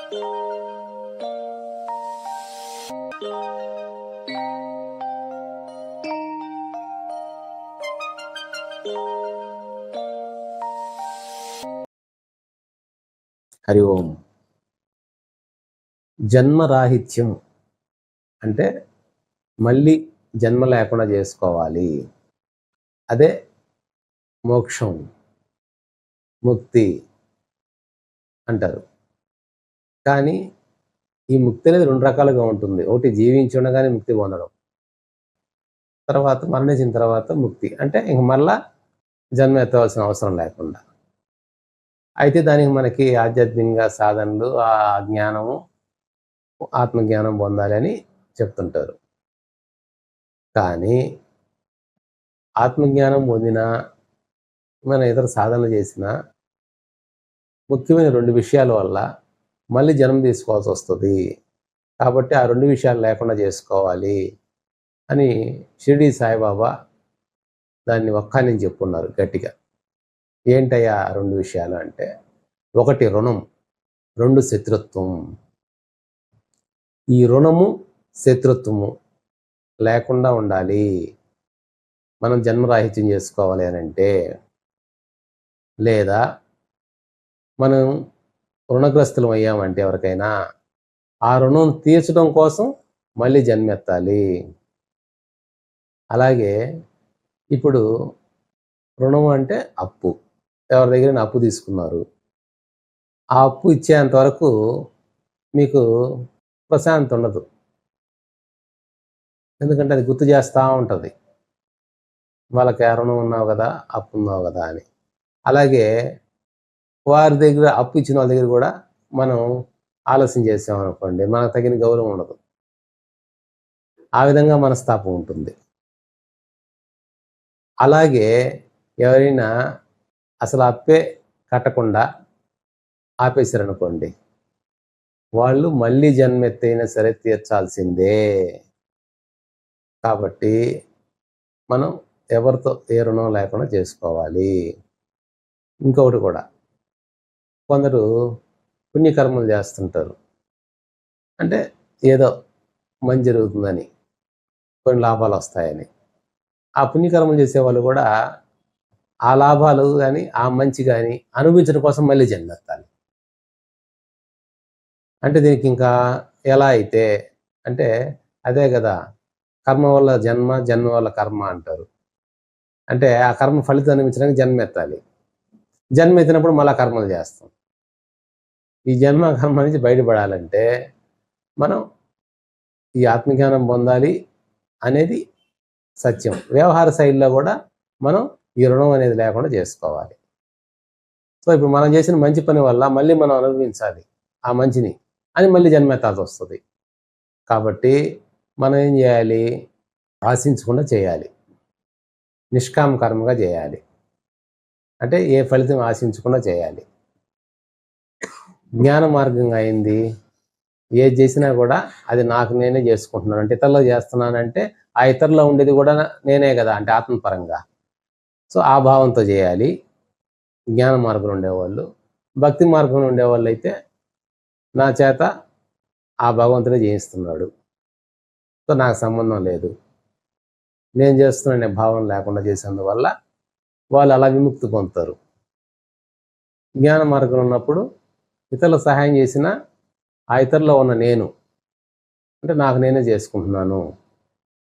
హరి ఓం. జన్మరాహిత్యం అంటే మళ్ళీ జన్మ లేకుండా చేసుకోవాలి, అదే మోక్షం, ముక్తి అంటారు. కానీ ఈ ముక్తి అనేది రెండు రకాలుగా ఉంటుంది. ఒకటి జీవించి ఉండగానే ముక్తి పొందడం, తర్వాత మరణించిన తర్వాత ముక్తి అంటే ఇంక మళ్ళా జన్మ ఎత్తవలసిన అవసరం లేకుండా. అయితే దానికి మనకి ఆధ్యాత్మికంగా సాధనలు, ఆ జ్ఞానము, ఆత్మజ్ఞానం పొందాలి అని చెప్తుంటారు. కానీ ఆత్మజ్ఞానం పొందినా మన ఇతర సాధనలు చేసినా ముఖ్యమైన రెండు విషయాల వల్ల మళ్ళీ జన్మ తీసుకోవాల్సి వస్తుంది. కాబట్టి ఆ రెండు విషయాలు లేకుండా చేసుకోవాలి అని షిరిడి సాయిబాబా దాన్ని ఒక్కని చెప్పున్నారు గట్టిగా. ఏంటయ్యా రెండు విషయాలు అంటే, ఒకటి రుణం, రెండు శత్రుత్వం. ఈ రుణము శత్రుత్వము లేకుండా ఉండాలి మనం జన్మరాహిత్యం చేసుకోవాలి అని అంటే. లేదా మనం రుణగ్రస్తులం అయ్యామంటే ఎవరికైనా ఆ రుణం తీర్చడం కోసం మళ్ళీ జన్మెత్తాలి. అలాగే ఇప్పుడు రుణం అంటే అప్పు, ఎవరి దగ్గర అప్పు తీసుకున్నారు, ఆ అప్పు ఇచ్చేంత వరకు మీకు ప్రశాంతి ఉండదు. ఎందుకంటే అది గుర్తు చేస్తూ ఉంటుంది, వాళ్ళకి రుణం ఉన్నావు కదా, అప్పు ఉన్నావు కదా అని. అలాగే వారి దగ్గర అప్పు ఇచ్చిన వాళ్ళ దగ్గర కూడా మనం ఆలస్యం చేసామనుకోండి, మనకు తగిన గౌరవం ఉండదు. ఆ విధంగా మనస్తాపం ఉంటుంది. అలాగే ఎవరైనా అసలు అప్పే కట్టకుండా ఆపేశారనుకోండి, వాళ్ళు మళ్ళీ జన్మెత్తైనా సరే తీర్చాల్సిందే. కాబట్టి మనం ఎవరితో ఏ రుణం లేకుండా చేసుకోవాలి. ఇంకొకటి కూడా, కొందరు పుణ్యకర్మలు చేస్తుంటారు, అంటే ఏదో మంచి జరుగుతుందని, కొన్ని లాభాలు వస్తాయని. ఆ పుణ్యకర్మలు చేసేవాళ్ళు కూడా ఆ లాభాలు కానీ ఆ మంచి కానీ అనుభవించడం కోసం మళ్ళీ జన్మెత్తాలి. అంటే దీనికి ఇంకా ఎలా అయితే అంటే అదే కదా, కర్మ వల్ల జన్మ, జన్మ వల్ల కర్మ అంటారు. అంటే ఆ కర్మ ఫలితం అనుభవించడానికి జన్మెత్తాలి. జన్మ ఎత్తినప్పుడు మళ్ళా కర్మలు చేస్తాం. ఈ జన్మ కర్మ నుంచి బయటపడాలంటే మనం ఈ ఆత్మజ్ఞానం పొందాలి అనేది సత్యం. వ్యవహార శైలిలో కూడా మనం ఈ రుణం అనేది లేకుండా చేసుకోవాలి. సో ఇప్పుడు మనం చేసిన మంచి పని వల్ల మళ్ళీ మనం అనుభవించాలి ఆ మంచిని అని మళ్ళీ జన్మెత్తాల్సి వస్తుంది. కాబట్టి మనం ఏం చేయాలి, ఆశించకుండా చేయాలి, నిష్కామ కర్మగా చేయాలి. అంటే ఏ ఫలితం ఆశించకుండా చేయాలి. జ్ఞాన మార్గంగా అయింది, ఏది చేసినా కూడా అది నాకు నేనే చేసుకుంటున్నాను అంటే, ఇతరులో చేస్తున్నానంటే ఆ ఇతరులో ఉండేది కూడా నేనే కదా, అంటే ఆత్మపరంగా. సో ఆ భావంతో చేయాలి జ్ఞాన మార్గంలో ఉండేవాళ్ళు. భక్తి మార్గంలో ఉండేవాళ్ళు అయితే నా చేత ఆ భగవంతుడే చేయిస్తున్నాడు, సో నాకు సంబంధం లేదు, నేను చేస్తున్నానే భావం లేకుండా చేసేందువల్ల వాళ్ళు అలా విముక్తి పొందుతారు. జ్ఞాన మార్గంలో ఉన్నప్పుడు ఇతరులకు సహాయం చేసినా ఆ ఇతరులో ఉన్న నేను అంటే నాకు నేనే చేసుకుంటున్నాను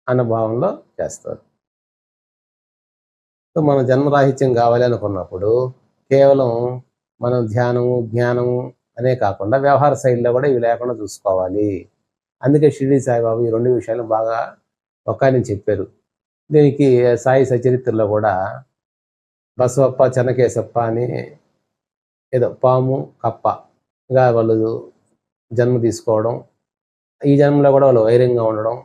అన్న భావంలో చేస్తారు. సో మనం జన్మరాహిత్యం కావాలి అనుకున్నప్పుడు కేవలం మనం ధ్యానము, జ్ఞానము అనే కాకుండా వ్యవహార శైలిలో కూడా ఇవి లేకుండా చూసుకోవాలి. అందుకే షిరిడి సాయిబాబు ఈ రెండు విషయాలు బాగా ఒక్కని చెప్పారు. దీనికి సాయి సచరిత్రలో కూడా బసవప్ప, చెన్నకేశప్ప అని ఏదో పాము కప్పగా వాళ్ళు జన్మ తీసుకోవడం, ఈ జన్మలో కూడా వాళ్ళు వైరంగా ఉండడం,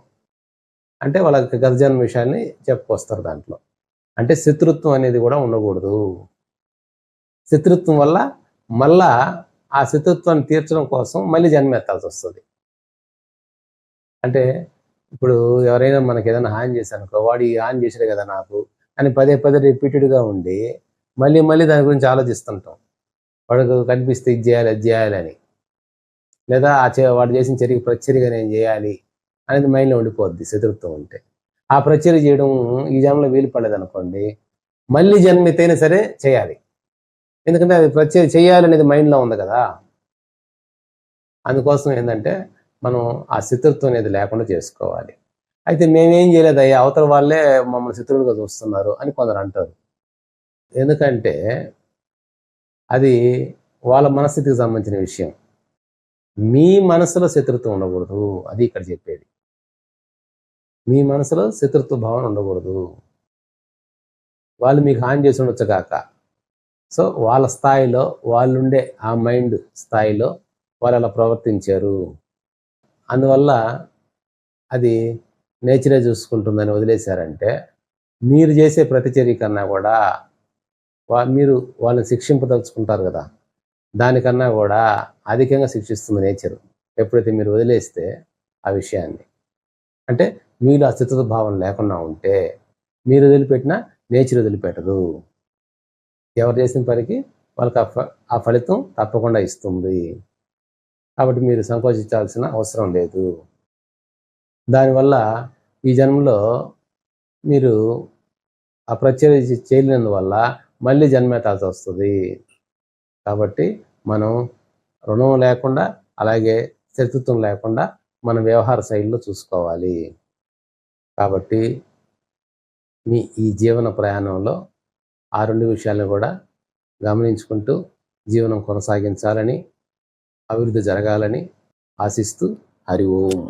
అంటే వాళ్ళకి గత జన్మ విషయాన్ని చెప్పుకొస్తారు దాంట్లో. అంటే శత్రుత్వం అనేది కూడా ఉండకూడదు. శత్రుత్వం వల్ల మళ్ళా ఆ శత్రుత్వాన్ని తీర్చడం కోసం మళ్ళీ జన్మ ఎత్తాల్సి వస్తుంది. అంటే ఇప్పుడు ఎవరైనా మనకి ఏదైనా హాని చేశానుకో, వాడు ఈ హాని చేశాడు కదా నాకు అని పదే పదే రిపీటెడ్గా ఉండి మళ్ళీ మళ్ళీ దాని గురించి ఆలోచిస్తుంటాం. వాడికి కనిపిస్తే ఇది చేయాలి, అది చేయాలి అని. లేదా వాడు చేసిన చర్యకి ప్రతిచర్యగా నేను చేయాలి అనేది మైండ్లో ఉండిపోద్ది శత్రుత్వం ఉంటే. ఆ ప్రతిచర్య చేయడం ఈ జన్మలో వీలు పడలేదనుకోండి, మళ్ళీ జన్మెత్తైనా సరే చేయాలి. ఎందుకంటే అది ప్రతిచర్య చేయాలనేది మైండ్లో ఉంది కదా. అందుకోసం ఏంటంటే మనం ఆ శత్రుత్వం అనేది లేకుండా చేసుకోవాలి. అయితే మేమేం చేయలేదయ్యా, అవతల వాళ్ళే మమ్మల్ని శత్రువులుగా చూస్తున్నారు అని కొందరు అంటారు. ఎందుకంటే అది వాళ్ళ మనస్థితికి సంబంధించిన విషయం. మీ మనసులో శత్రుత్వం ఉండకూడదు, అది ఇక్కడ చెప్పేది. మీ మనసులో శత్రుత్వ భావన ఉండకూడదు. వాళ్ళు మీకు హాని చేసి ఉండొచ్చు కాక. సో వాళ్ళ స్థాయిలో వాళ్ళుండే ఆ మైండ్ స్థాయిలో వాళ్ళు అలా ప్రవర్తించారు, అందువల్ల అది నేచరే చూసుకుంటుందని వదిలేశారంటే మీరు చేసే ప్రతిచర్య కన్నా కూడా మీరు వాళ్ళని శిక్షింపదలుచుకుంటారు కదా, దానికన్నా కూడా అధికంగా శిక్షిస్తుంది నేచరు ఎప్పుడైతే మీరు వదిలేస్తే ఆ విషయాన్ని. అంటే మీలో ఆ శత్రుత భావం లేకుండా ఉంటే మీరు వదిలిపెట్టినా నేచర్ వదిలిపెట్టదు. ఎవరు చేసిన పనికి వాళ్ళకి ఆ ఫలితం తప్పకుండా ఇస్తుంది. కాబట్టి మీరు సంకోచించాల్సిన అవసరం లేదు. దానివల్ల ఈ జన్మలో మీరు ఆ ప్రత్యర్థి చేయలేనందువల్ల మళ్ళీ జన్మెత్తాల్సి వస్తుంది. కాబట్టి మనం రుణం లేకుండా అలాగే శత్రుత్వం లేకుండా మన వ్యవహార శైలిలో చూసుకోవాలి. కాబట్టి మీ ఈ జీవన ప్రయాణంలో ఆ 2 విషయాలను కూడా గమనించుకుంటూ జీవనం కొనసాగించాలని, అభివృద్ధి జరగాలని ఆశిస్తూ హరి ఓం.